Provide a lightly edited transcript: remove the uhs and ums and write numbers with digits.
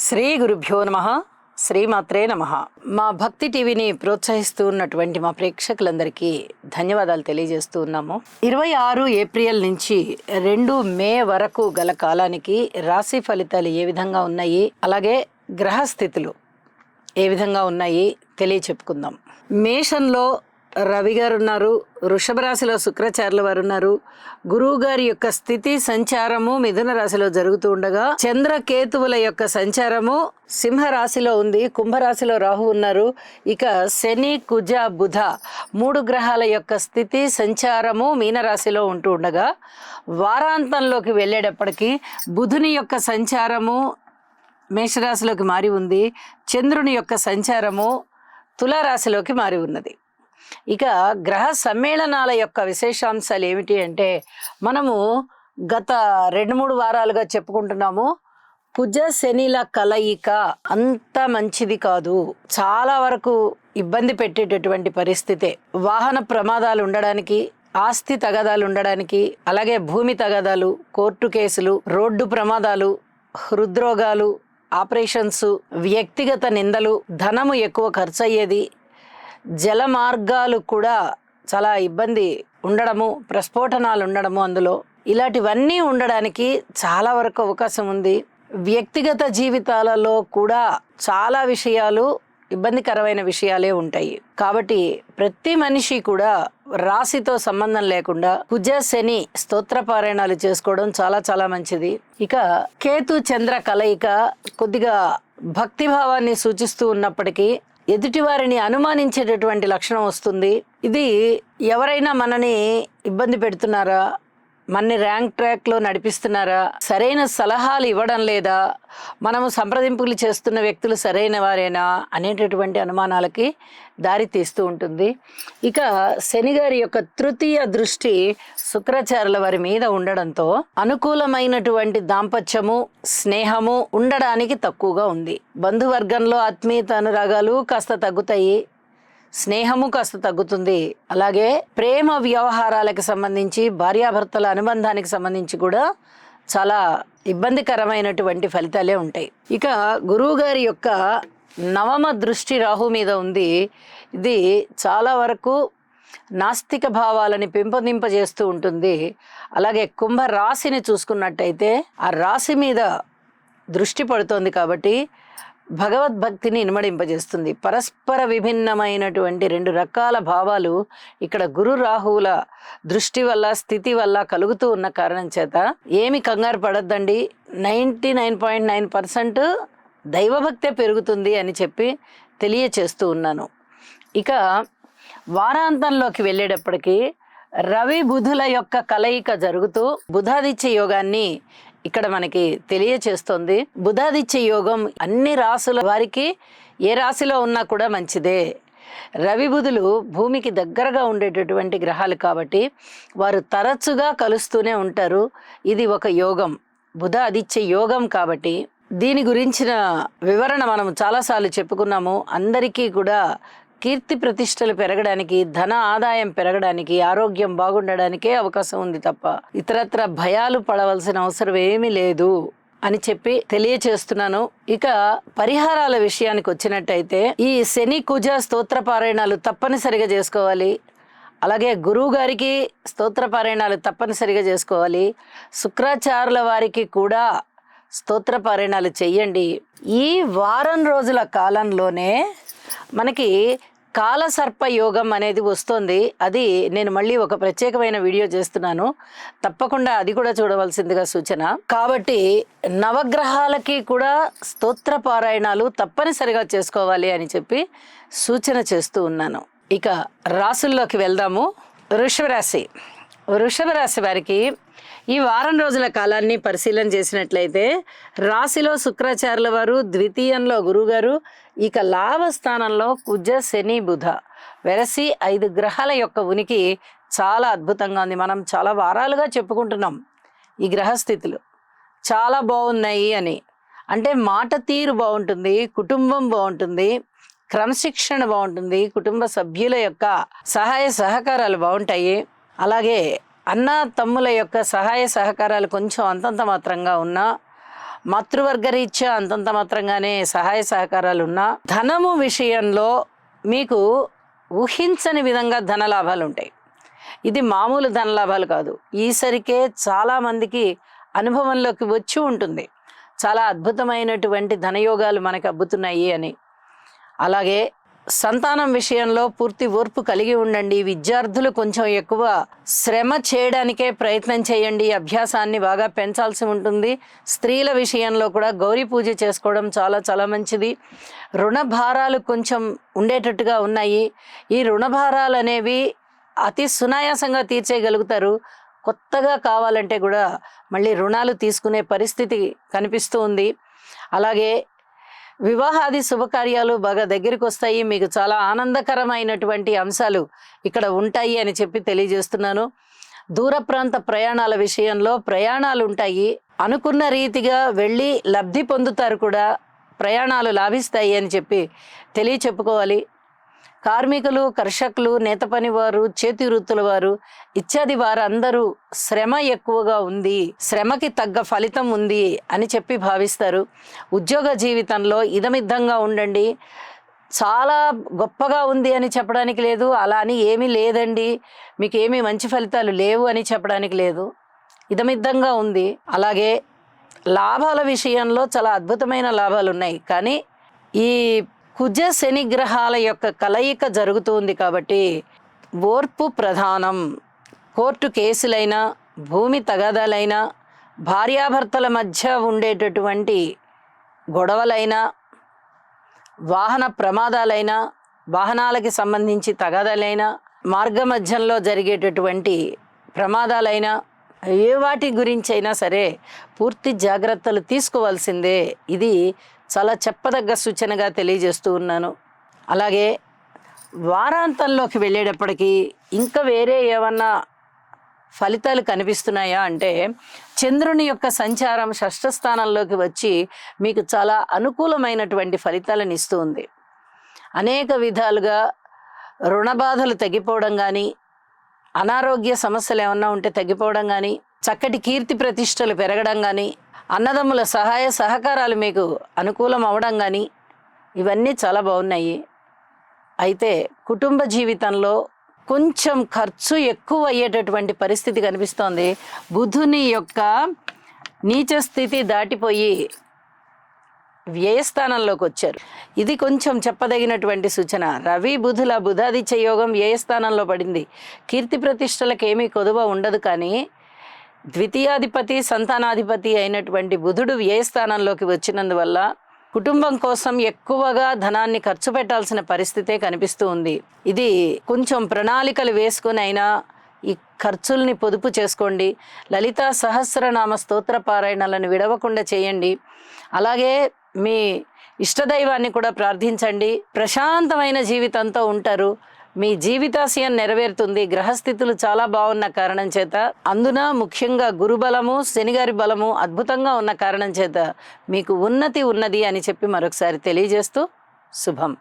శ్రీ గురుభ్యో నమః. శ్రీమాత్రే నమః. మా భక్తి టీవీని ప్రోత్సహిస్తూ ఉన్నటువంటి మా ప్రేక్షకులందరికీ ధన్యవాదాలు తెలియజేస్తూ ఉన్నాము. 26 ఏప్రిల్ నుంచి 2 మే వరకు గల కాలానికి రాశి ఫలితాలు ఏ విధంగా ఉన్నాయి, అలాగే గ్రహస్థితులు ఏ విధంగా ఉన్నాయి తెలియచెప్పుకుందాం. మేషంలో రవి గారు ఉన్నారు, వృషభ రాశిలో శుక్రాచార్యుల వారు ఉన్నారు. గురువు గారి యొక్క స్థితి సంచారము మిథున రాశిలో జరుగుతూ ఉండగా చంద్రకేతువుల యొక్క సంచారము సింహ రాశిలో ఉంది, కుంభరాశిలో రాహు ఉన్నారు. ఇక శని కుజ బుధ 3 గ్రహాల యొక్క స్థితి సంచారము మీనరాశిలో ఉంటూ ఉండగా వారాంతంలోకి వెళ్ళేటప్పటికీ బుధుని యొక్క సంచారము మేషరాశిలోకి మారి ఉంది, చంద్రుని యొక్క సంచారము తులారాశిలోకి మారి ఉన్నది. ఇక గ్రహ సమ్మేళనాల యొక్క విశేషాంశాలు ఏమిటి అంటే, మనము గత 2-3 వారాలుగా చెప్పుకుంటున్నాము, కుజ శనిల కలయిక అంత మంచిది కాదు, చాలా వరకు ఇబ్బంది పెట్టేటటువంటి పరిస్థితే. వాహన ప్రమాదాలు ఉండడానికి, ఆస్తి తగాదాలు ఉండడానికి, అలాగే భూమి తగాదాలు, కోర్టు కేసులు, రోడ్డు ప్రమాదాలు, హృద్రోగాలు, ఆపరేషన్స్, వ్యక్తిగత నిందలు, ధనము ఎక్కువ ఖర్చు అయ్యేది, జల మార్గాలు కూడా చాలా ఇబ్బంది ఉండడము, ప్రస్ఫోటనాలు ఉండడము, అందులో ఇలాంటివన్నీ ఉండడానికి చాలా వరకు అవకాశం ఉంది. వ్యక్తిగత జీవితాలలో కూడా చాలా విషయాలు ఇబ్బందికరమైన విషయాలే ఉంటాయి. కాబట్టి ప్రతి మనిషి కూడా రాశితో సంబంధం లేకుండా కుజ శని స్తోత్రపారాయణాలు చేసుకోవడం చాలా చాలా మంచిది. ఇక కేతు చంద్ర కలయిక కొద్దిగా భక్తిభావాన్ని సూచిస్తూ ఉన్నప్పటికీ ఎదుటి వారిని అనుమానించేటటువంటి లక్షణం వస్తుంది. ఇది ఎవరైనా మనని ఇబ్బంది పెడుతున్నారా, మనని ర్యాంక్ ట్రాక్లో నడిపిస్తున్నారా, సరైన సలహాలు ఇవ్వడం లేదా, మనము సంప్రదింపులు చేస్తున్న వ్యక్తులు సరైన వారేనా అనేటటువంటి అనుమానాలకి దారి తీస్తూ ఉంటుంది. ఇక శని గారి యొక్క తృతీయ దృష్టి శుక్రాచార్యుల వారి మీద ఉండడంతో అనుకూలమైనటువంటి దాంపత్యము, స్నేహము ఉండడానికి తక్కువగా ఉంది. బంధువర్గంలో ఆత్మీయత అనురాగాలు కాస్త తగ్గుతాయి, స్నేహము కాస్త తగ్గుతుంది. అలాగే ప్రేమ వ్యవహారాలకు సంబంధించి, భార్యాభర్తల అనుబంధానికి సంబంధించి కూడా చాలా ఇబ్బందికరమైనటువంటి ఫలితాలే ఉంటాయి. ఇక గురువు గారి యొక్క 9వ దృష్టి రాహు మీద ఉంది. ఇది చాలా వరకు నాస్తిక భావాలని పెంపొందింపజేస్తూ ఉంటుంది. అలాగే కుంభ రాశిని చూసుకున్నట్టయితే ఆ రాశి మీద దృష్టి పడుతోంది కాబట్టి భగవద్భక్తిని ఇనుమడింపజేస్తుంది. పరస్పర విభిన్నమైనటువంటి 2 రకాల భావాలు ఇక్కడ గురు రాహువుల దృష్టి వల్ల, స్థితి వల్ల కలుగుతూ ఉన్న కారణం చేత ఏమి కంగారు పడద్దండి, 99.9% దైవభక్తే పెరుగుతుంది అని చెప్పి తెలియచేస్తూ ఉన్నాను. ఇక వారాంతంలోకి వెళ్ళేటప్పటికీ రవి బుధుల యొక్క కలయిక జరుగుతూ బుధాదిత్య యోగాన్ని ఇక్కడ మనకి తెలియచేస్తుంది. బుధాదిత్య యోగం అన్ని రాసుల వారికి ఏ రాశిలో ఉన్నా కూడా మంచిదే. రవి బుధులు భూమికి దగ్గరగా ఉండేటటువంటి గ్రహాలు కాబట్టి వారు తరచుగా కలుస్తూనే ఉంటారు. ఇది ఒక యోగం, బుధ ఆదిత్య యోగం. కాబట్టి దీని గురించిన వివరణ మనం చాలాసార్లు చెప్పుకున్నాము. అందరికీ కూడా కీర్తి ప్రతిష్టలు పెరగడానికి, ధన ఆదాయం పెరగడానికి, ఆరోగ్యం బాగుండడానికే అవకాశం ఉంది తప్ప ఇతరత్ర భయాలు పడవలసిన అవసరం ఏమీ లేదు అని చెప్పి తెలియచేస్తున్నాను. ఇక పరిహారాల విషయానికి వచ్చినట్టయితే ఈ శని కుజ స్తోత్ర పారాయణాలు తప్పనిసరిగా చేసుకోవాలి. అలాగే గురువు గారికి స్తోత్ర పారాయణాలు తప్పనిసరిగా చేసుకోవాలి. శుక్రాచార్యుల వారికి కూడా స్తోత్ర పారాయణాలు చెయ్యండి. ఈ వారం రోజుల కాలంలోనే మనకి కాలసర్ప యోగం అనేది వస్తుంది. అది నేను మళ్ళీ ఒక ప్రత్యేకమైన వీడియో చేస్తున్నాను, తప్పకుండా అది కూడా చూడవలసిందిగా సూచన. కాబట్టి నవగ్రహాలకి కూడా స్తోత్ర పారాయణాలు తప్పనిసరిగా చేసుకోవాలి అని చెప్పి సూచన చేస్తూ ఉన్నాను. ఇక రాశుల్లోకి వెళ్దాము. వృషభ రాశి వారికి ఈ వారం రోజుల కాలాన్ని పరిశీలన చేసినట్లయితే రాశిలో శుక్రాచార్యుల వారు, ద్వితీయంలో గురువుగారు, ఇక లాభస్థానంలో కుజ శని బుధ వెరసి 5 గ్రహాల యొక్క ఉనికి చాలా అద్భుతంగా ఉంది. మనం చాలా వారాలుగా చెప్పుకుంటున్నాం ఈ గ్రహస్థితులు చాలా బాగున్నాయి అని. అంటే మాట తీరు బాగుంటుంది, కుటుంబం బాగుంటుంది, క్రమశిక్షణ బాగుంటుంది, కుటుంబ సభ్యుల యొక్క సహాయ సహకారాలు బాగుంటాయి. అలాగే అన్న తమ్ముల యొక్క సహాయ సహకారాలు కొంచెం అంతంత మాత్రంగా ఉన్నా మాతృవర్గరీత్యా అంతంత మాత్రంగానే సహాయ సహకారాలు ఉన్నా ధనము విషయంలో మీకు ఊహించని విధంగా ధన లాభాలు ఉంటాయి. ఇది మామూలు ధన లాభాలు కాదు. ఈసరికే చాలామందికి అనుభవంలోకి వచ్చి ఉంటుంది చాలా అద్భుతమైనటువంటి ధనయోగాలు మనకు అబ్బుతున్నాయి అని. అలాగే సంతానం విషయంలో పూర్తి ఓర్పు కలిగి ఉండండి. విద్యార్థులు కొంచెం ఎక్కువ శ్రమ చేయడానికే ప్రయత్నం చేయండి. అభ్యాసాన్ని బాగా పెంచాల్సి ఉంటుంది. స్త్రీల విషయంలో కూడా గౌరీ పూజ చేసుకోవడం చాలా చాలా మంచిది. రుణ భారాలు కొంచెం ఉండేటట్టుగా ఉన్నాయి. ఈ రుణ భారాలు అనేవి అతి సునాయాసంగా తీర్చేయగలుగుతారు. కొత్తగా కావాలంటే కూడా మళ్ళీ రుణాలు తీసుకునే పరిస్థితి కనిపిస్తూ ఉంది. అలాగే వివాహాది శుభకార్యాలు బాగా దగ్గరికి వస్తాయి. మీకు చాలా ఆనందకరమైనటువంటి అంశాలు ఇక్కడ ఉంటాయి అని చెప్పి తెలియజేస్తున్నాను. దూర ప్రాంత ప్రయాణాల విషయంలో ప్రయాణాలు ఉంటాయి. అనుకున్న రీతిగా వెళ్ళి లబ్ధి పొందుతారు కూడా. ప్రయాణాలు లాభిస్తాయి అని చెప్పి చెప్పుకోవాలి. కార్మికులు, కర్షకులు, నేత పని వారు, చేతి వృత్తుల వారు ఇత్యాది వారందరూ శ్రమ ఎక్కువగా ఉంది, శ్రమకి తగ్గ ఫలితం ఉంది అని చెప్పి భావిస్తారు. ఉద్యోగ జీవితంలో ఇదమిద్దంగా ఉండండి. చాలా గొప్పగా ఉంది అని చెప్పడానికి లేదు, అలా అని ఏమీ లేదండి మీకు ఏమీ మంచి ఫలితాలు లేవు అని చెప్పడానికి లేదు. ఇదమిద్దంగా ఉంది. అలాగే లాభాల విషయంలో చాలా అద్భుతమైన లాభాలు ఉన్నాయి. కానీ ఈ కుజ శని గ్రహాల యొక్క కలయిక జరుగుతుంది కాబట్టి ఓర్పు ప్రధానం. కోర్టు కేసులైనా, భూమి తగాదాలైనా, భార్యాభర్తల మధ్య ఉండేటటువంటి గొడవలైనా, వాహన ప్రమాదాలైనా, వాహనాలకి సంబంధించి తగాదాలైనా, మార్గ మధ్యంలో జరిగేటటువంటి ప్రమాదాలైనా, ఏ వాటి గురించి అయినా సరే పూర్తి జాగ్రత్తలు తీసుకోవాల్సిందే. ఇది చాలా చెప్పదగ్గ సూచనగా తెలియజేస్తూ ఉన్నాను. అలాగే వారాంతంలోకి వెళ్ళేటప్పటికీ ఇంకా వేరే ఏమన్నా ఫలితాలు కనిపిస్తున్నాయా అంటే చంద్రుని యొక్క సంచారం షష్ఠ స్థానంలోకి వచ్చి మీకు చాలా అనుకూలమైనటువంటి ఫలితాలను ఇస్తూ ఉంది. అనేక విధాలుగా రుణ బాధలు తగ్గిపోవడం కానీ, అనారోగ్య సమస్యలు ఏమన్నా ఉంటే తగ్గిపోవడం కానీ, చక్కటి కీర్తి ప్రతిష్టలు పెరగడం కానీ, అన్నదమ్ముల సహాయ సహకారాలు మీకు అనుకూలం అవడం కానీ, ఇవన్నీ చాలా బాగున్నాయి. అయితే కుటుంబ జీవితంలో కొంచెం ఖర్చు ఎక్కువ అయ్యేటటువంటి పరిస్థితి కనిపిస్తోంది. బుధుని యొక్క నీచ స్థితి దాటిపోయి వ్యయస్థానంలోకి వచ్చారు. ఇది కొంచెం చెప్పదగినటువంటి సూచన. రవి బుధుల బుధాదిత్య యోగం వ్యయస్థానంలో పడింది. కీర్తి ప్రతిష్టలకు ఏమీ కొదువ ఉండదు. కానీ ద్వితీయాధిపతి, సంతానాధిపతి అయినటువంటి బుధుడు వ్యయస్థానంలోకి వచ్చినందువల్ల కుటుంబం కోసం ఎక్కువగా ధనాన్ని ఖర్చు పెట్టాల్సిన పరిస్థితే కనిపిస్తూ ఉంది. ఇది కొంచెం ప్రణాళికలు వేసుకొని అయినా ఈ ఖర్చుల్ని పొదుపు చేసుకోండి. లలితా సహస్రనామ స్తోత్ర పారాయణలను విడవకుండా చేయండి. అలాగే మీ ఇష్టదైవాన్ని కూడా ప్రార్థించండి. ప్రశాంతమైన జీవితంతో ఉంటారు. మీ జీవితాశయం నెరవేరుతుంది. గ్రహస్థితులు చాలా బాగున్న కారణం చేత, అందున ముఖ్యంగా గురుబలము, శనిగారి బలము అద్భుతంగా ఉన్న కారణం చేత మీకు ఉన్నతి ఉన్నది అని చెప్పి మరొకసారి తెలియజేస్తూ శుభం.